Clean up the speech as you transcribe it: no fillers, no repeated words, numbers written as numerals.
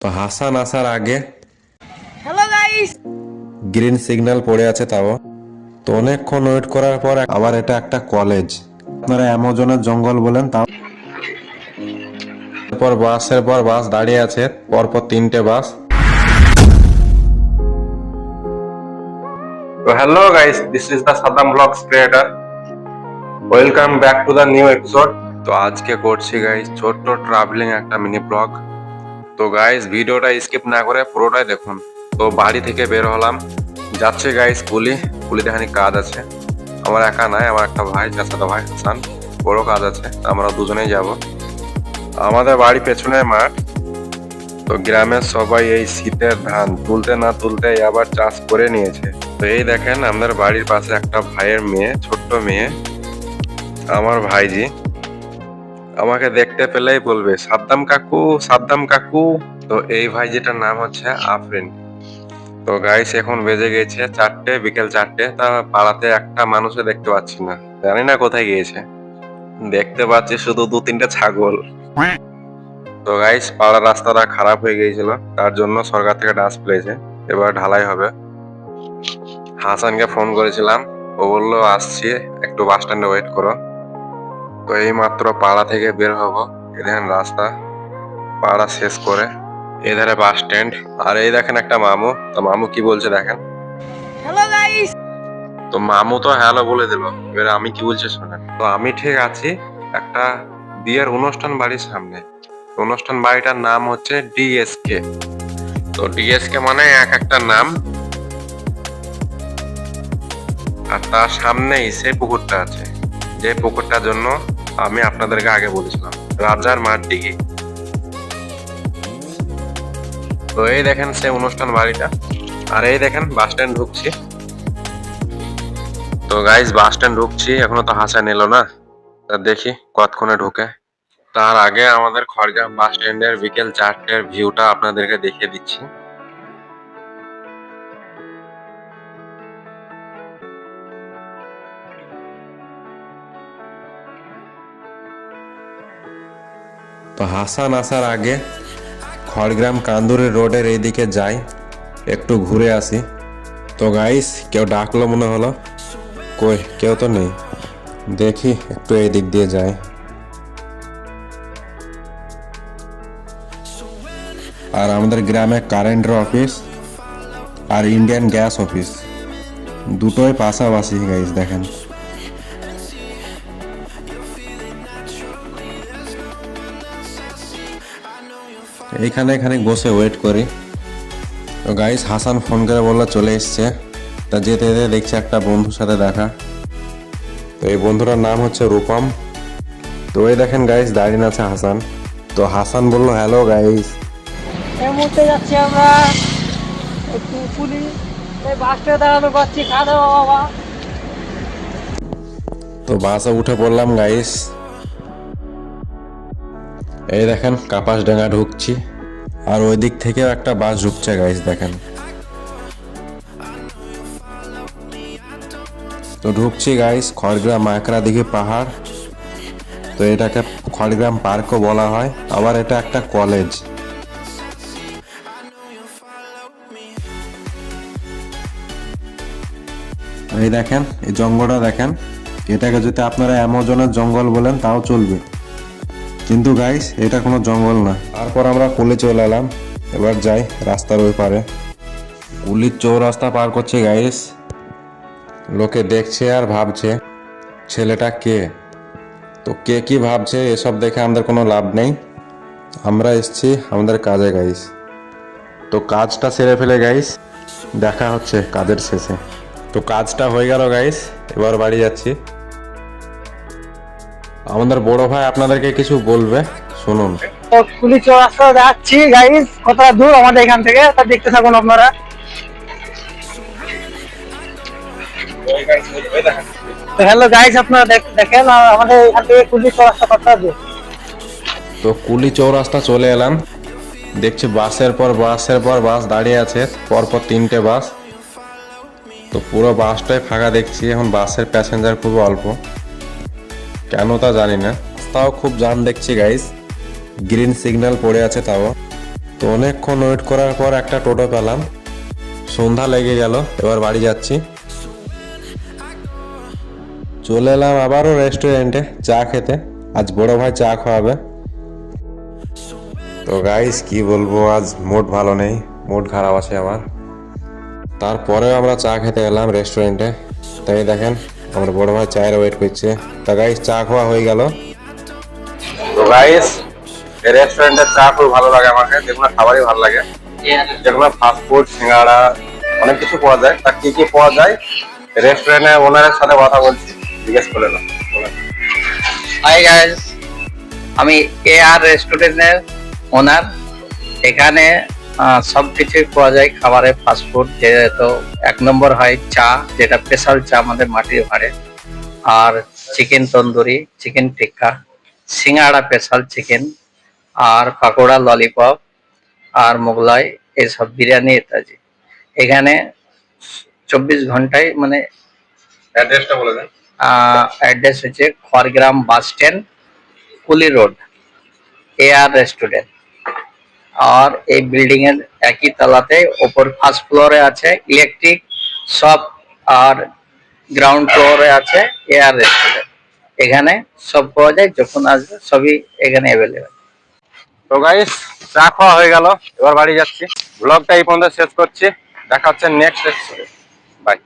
তো হাসান আসার আগে হ্যালো গাইস। গ্রিন সিগন্যাল পড়ে আছে, তাও তো অনেকক্ষণ ওয়েট করার পর আবার এটা একটা কলেজ, আপনারা অ্যামাজনের জঙ্গল বলেন, তাও পর বাসের পর বাস দাঁড়িয়ে আছে, পরপর তিনটে বাস। তো hello guys, this is the Saddam vlogs creator, welcome back to the new episode. তো আজকে করছি গাইস ছোট্ট ট্রাভেলিং একটা মিনি ব্লগ। তো গাইস ভিডিওটা স্কিপ না করে পুরোটাই দেখুন। তো বাড়ি থেকে বের হলাম, যাচ্ছে গাইস কুলিতে খানিক কাজ আছে। আমার একা নাই, আমার একটা ভাই, চাচাতো ভাই হাসান, বড় কাজ আছে, আমরা দুজনেই যাব। আমাদের বাড়ি পেছনে মাঠ। তো গ্রামের সবাই এই শীতের ধান তুলতে না তুলতে আবার চাষ করে নিয়েছে। তো এই দেখেন আমাদের বাড়ির পাশে একটা ভাইয়ের মেয়ে, ছোট্ট মেয়ে, আমার ভাইজি। আমাকে দেখতে পেলেই বলবে সাদ্দাম কাকু, সাদ্দাম কাকু। তো এই ভাইজিটার নাম হচ্ছে আফরিন। তো গাইস এখন বেজে গেছে 4টে, বিকেল 4টে। তা পাড়াতে একটা মানুষও দেখতে পাচ্ছি না, জানি না কোথায় গিয়েছে। দেখতে পাচ্ছি শুধু 2-3টে ছাগল। তো গাইস পাড়ার রাস্তাটা খারাপ হয়ে গিয়েছিল, তার জন্য সরকার থেকে ডাস্ট পেয়েছে, এবার ঢালাই হবে। হাসানকে ফোন করেছিলাম, ও বললো আসছি, একটু বাস স্ট্যান্ডে ওয়েট করো। তো এই মাত্র পাড়া থেকে বের হবো, এখানে রাস্তা পাড়া শেষ করে এধারে বাস স্ট্যান্ড। আর এই দেখেন একটা মামু, তো মামু কি বলছে দেখেন। Hello guys. তো মামু তো হ্যালো বলে দিল, এবার আমি কি বলছি শোনেন। তো আমি ঠিক আছি একটা বিয়ের অনুষ্ঠান বাড়ির সামনে। অনুষ্ঠান বাড়িটার নাম হচ্ছে ডিএসকে। তো ডিএসকে মানে এক একটা নাম, আর তার সামনেই সেই পুকুরটা আছে, যে পুকুরটার জন্য আমি আপনাদেরকে আগে বলেছিলাম রাজার মাঠ দিঘি। তো এই দেখেন সেই অনুষ্ঠান বাড়িটা, আর এই দেখেন বাস স্ট্যান্ড ঢুকছি। তো গাইস বাস স্ট্যান্ড ঢুকছি, এখনো তো হাসান এলো না, তা দেখি কতক্ষণে ঢুকে। তার আগে আমাদের খড়গ্রাম বাস স্ট্যান্ডের বিকেল 4টের ভিউটা আপনাদেরকে দেখিয়ে দিচ্ছি। তো হাসান আসার আগে খড়গ্রাম কান্দুরি রোডের এইদিকে যাই, একটু ঘুরে আসি। তো গাইস কেউ ডাকলো মনে হলো, কই কেউ তো নেই, দেখি একটু এই দিক দিয়ে যাই। আর আমাদের গ্রামে কারেন্টের অফিস আর ইন্ডিয়ান গ্যাস অফিস দুটোই পাশাপাশি গাইস দেখেন। এইখানে এখানে বসে ওয়েট করি। তো গাইস হাসান ফোন করে বললো চলে এসছে। তা যেতে যেতে দেখছি একটা বন্ধুর সাথে দেখা। তো এই বন্ধুটার নাম হচ্ছে রূপম। তো এই দেখেন গাইস দাঁড়িয়ে আছে হাসান। তো হাসান বললো হ্যালো গাইস। এই মুহূর্তে যাচ্ছি আমরা একটু পুলি, এই বাসটা দাঁড়ানো পাচ্ছি, খাওয়া দাওয়া বাবা। তো বাসে উঠে পড়লাম গাইস। এই দেখেন কাপাসডাঙ্গা ঢুকছি, আর ওই দিক থেকেও একটা বাস ঢুকছে গাইস দেখেন। তো ঢুকছি গাইস খড়গ্রাম মাকড়া দিঘি পাহাড়। তো এটাকে খড়গ্রাম পার্কও বলা হয়, আবার এটা একটা কলেজ। এই দেখেন এই জঙ্গলটা দেখেন, এটাকে যদি আপনারা অ্যামাজনের জঙ্গল বলেন তাও চলবে, কিন্তু গাইস এটা কোনো জঙ্গল না। তারপর আমরা কুলি চলে এলাম, এবার যাই রাস্তার ওই পারে। কুলির চৌরাস্তা পার করছে গাইস, লোকে দেখছে আর ভাবছে ছেলেটা কে। তো কে কি ভাবছে এসব দেখে আমাদের কোনো লাভ নেই, আমরা এসছি আমাদের কাজে গাইস। তো কাজটা সেরে ফেলে গাইস, দেখা হচ্ছে কাজের শেষে। তো কাজটা হয়ে গেল গাইস, এবার বাড়ি যাচ্ছি। আমাদের বড় ভাই আপনাদেরকে কিছু বলবে, শুনুন। তো পুলি চৌরাস্তা যাচ্ছি গাইস, কতটা দূর আমাদের এখান থেকে তা দেখতে থাকুন আপনারা। তো হ্যালো গাইস, আপনারা দেখেন আমাদের এখান থেকে পুলি চৌরাস্তা কতটা দূর। তো কুলি চৌরাস্তা চলে এলাম, দেখছি বাসের পর বাস দাঁড়িয়ে আছে, পরপর 3টে বাস। তো পুরো বাসটাই ফাঁকা দেখছি, এখন বাসের প্যাসেঞ্জার খুব অল্প, কেন তা জানি না। রাস্তাও খুব জাম দেখছি গাইস, গ্রিন সিগন্যাল পড়ে আছে তাও। তো অনেকক্ষণ ওয়েট করার পর একটা টোটো পেলাম। সন্ধ্যা লেগে গেল, এবার বাড়ি যাচ্ছি। চলে এলাম আবারও রেস্টুরেন্টে চা খেতে। আজ বড় ভাই চা খাওয়াবে। তো গাইস কি বলবো, আজ মুড ভালো নেই, মুড খারাপ আছে আমার। তারপরেও আমরা চা খেতে এলাম রেস্টুরেন্টে। তাই দেখেন আমার বড় ভাই চায়ের ওয়েট করছে। তা গাইস চা খাওয়া হয়ে গেল। তো গাইস এই রেস্টুরেন্টের চা খুব ভালো লাগে আমাকে, যেগুলো খাবারই ভালো লাগে, যেগুলো ফাস্ট ফুড, সিঙ্গাড়া, অনেক কিছু পাওয়া যায়। তা কি কি পাওয়া যায় রেস্টুরেন্টের ওনারের সাথে কথা বলছি, জিজ্ঞেস করে না। হাই গাইস, আমি আর রেস্টুরেন্টের ওনার। এখানে সব কিছুই পাওয়া যায় খাবারে, ফাস্টফুড। যেহেতু 1 নম্বর হয় চা, যেটা স্পেশাল চা আমাদের মাটির ভাড়ে, আর চিকেন তন্দুরি, চিকেন টিক্কা, সিঙ্গাড়া স্পেশাল চিকেন, আর পাকোড়া, ললিপপ, আর মোগলাই, এসব বিরিয়ানি ইত্যাদি। এখানে 24 ঘন্টায় মানে অ্যাড্রেসটা বলে দেন। অ্যাড্রেস হচ্ছে খড়গ্রাম বাস স্ট্যান্ড, কুলি রোড, আর রেস্টুরেন্ট। আর এই বিল্ডিং এর একই তলাতে ওপর ফার্স্ট ফ্লোরে আছে ইলেকট্রিক শপ, আর গ্রাউন্ড ফ্লোরে আছে আর রেস্টুরেন্ট। এখানে সব পাওয়া যায়, যখন আসবে সবই এখানে অ্যাভেলেবেল। তো গাইস চা খাওয়া হয়ে গেল, এবার বাড়ি যাচ্ছি। ব্লগটা এই পর্যন্ত শেষ করছি, দেখা হচ্ছে নেক্সট এপিসোডে। বাই।